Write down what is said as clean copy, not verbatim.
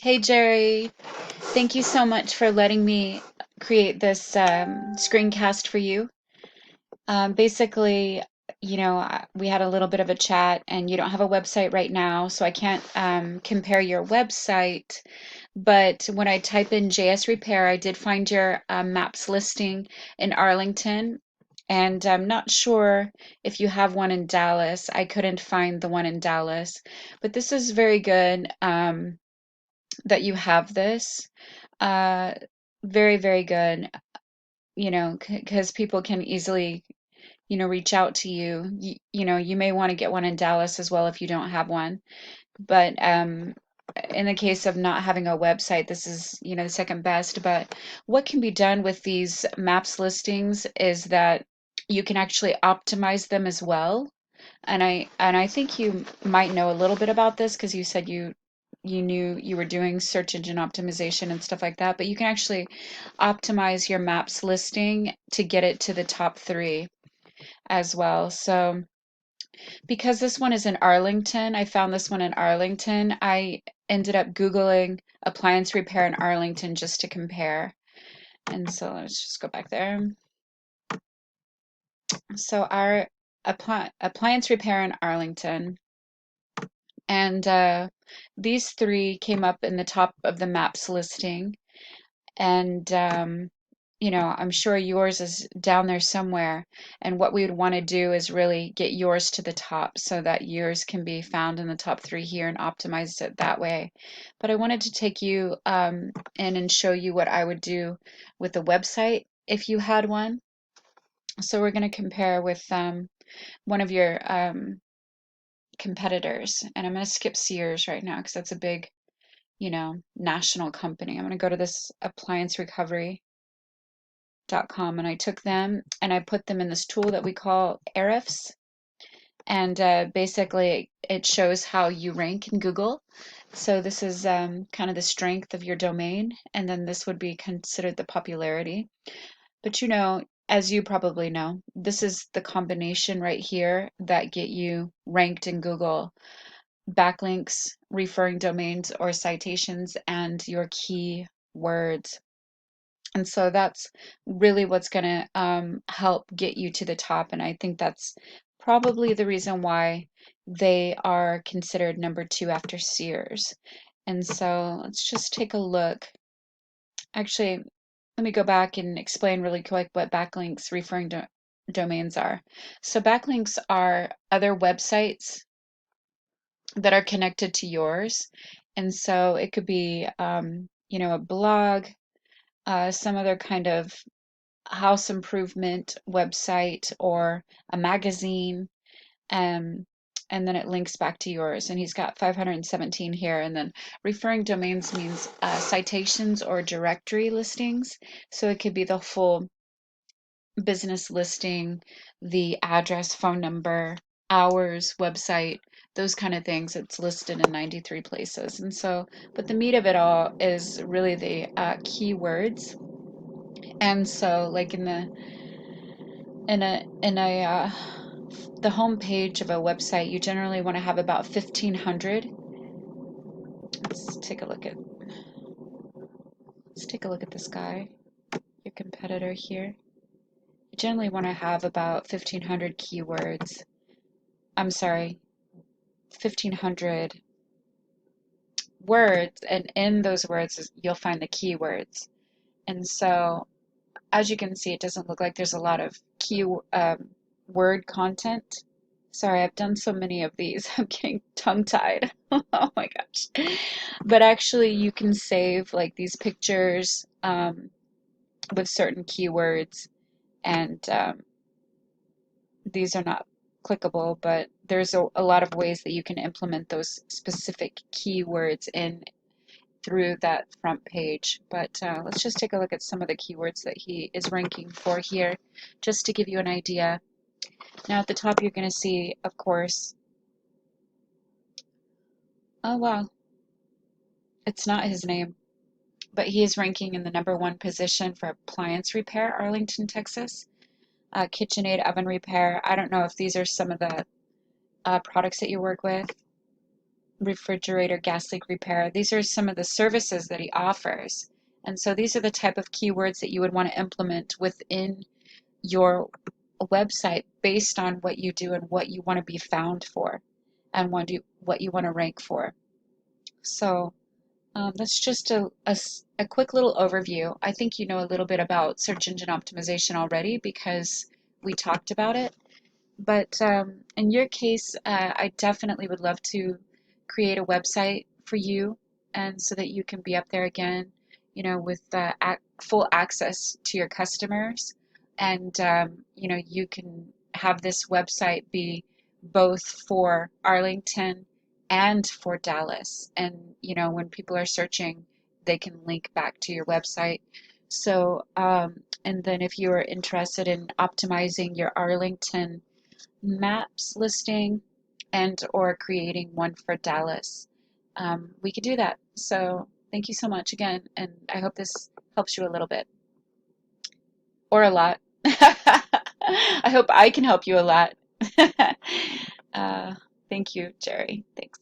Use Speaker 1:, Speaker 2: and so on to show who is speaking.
Speaker 1: Hey Jerry, thank you so much for letting me create this screencast for you. Basically, we had a little bit of a chat, and you don't have a website right now, so I can't compare your website. But when I type in JS Repair, I did find your maps listing in Arlington, and I'm not sure if you have one in Dallas. I couldn't find the one in Dallas, but this is very good. That you have this. Uh, Very, very good, because people can easily, reach out to you. You may want to get one in Dallas as well if you don't have one. But in the case of not having a website, this is, the second best. But what can be done with these maps listings is that you can actually optimize them as well. And I think you might know a little bit about this because you said you knew you were doing search engine optimization and stuff like that, but you can actually optimize your maps listing to get it to the top three as well. So because this one is in Arlington, I found this one in Arlington. I ended up Googling appliance repair in Arlington just to compare. And so let's just go back there. So our appliance repair in Arlington. And these three came up in the top of the maps listing. And, I'm sure yours is down there somewhere. And what we would want to do is really get yours to the top so that yours can be found in the top three here and optimize it that way. But I wanted to take you in and show you what I would do with the website if you had one. So we're going to compare with one of your competitors. And I'm going to skip Sears right now because that's a big, national company. I'm going to go to this appliancerecovery.com, and I took them and I put them in this tool that we call Ahrefs. And basically, it shows how you rank in Google. So this is kind of the strength of your domain, and then this would be considered the popularity. But as you probably know, this is the combination right here that get you ranked in Google: backlinks, referring domains or citations, and your key words. And so that's really what's going to help get you to the top. And I think that's probably the reason why they are considered number two after Sears. And so let's just take a look. Actually, let me go back and explain really quick what backlinks, referring domains are. So backlinks are other websites that are connected to yours. And so it could be, a blog, some other kind of house improvement website, or a magazine, um, and then it links back to yours. And he's got 517 here. And then referring domains means citations or directory listings. So it could be the full business listing, the address, phone number, hours, website, those kind of things. It's listed in 93 places. And so, but the meat of it all is really the keywords. And so, like in a the home page of a website, you generally want to have about 1,500. Let's take a look at this guy, your competitor here. You generally want to have about 1,500 keywords. I'm sorry, 1,500 words, and in those words you'll find the keywords. And so, as you can see, it doesn't look like there's a lot of word content. Sorry, I've done so many of these. I'm getting tongue-tied. Oh my gosh. But actually, you can save like these pictures with certain keywords, and these are not clickable, but there's a lot of ways that you can implement those specific keywords in through that front page. But let's just take a look at some of the keywords that he is ranking for here, just to give you an idea. Now at the top you're going to see, of course, oh wow, it's not his name, but he is ranking in the #1 position for appliance repair, Arlington, Texas. KitchenAid oven repair. I don't know if these are some of the products that you work with, refrigerator gas leak repair. These are some of the services that he offers. And so these are the type of keywords that you would want to implement within your website based on what you do and what you want to be found for and what you want to rank for. So that's just a quick little overview. I think you know a little bit about search engine optimization already because we talked about it. But in your case, I definitely would love to create a website for you, and so that you can be up there again, you know, with full access to your customers, and you know, you can have this website be both for Arlington and for Dallas, and you know, when people are searching, they can link back to your website. So, and then if you are interested in optimizing your Arlington maps listing and or creating one for Dallas, we could do that. So thank you so much again, and I hope this helps you a little bit or a lot. I hope I can help you a lot. uh, Thank you, Jerry. Thanks.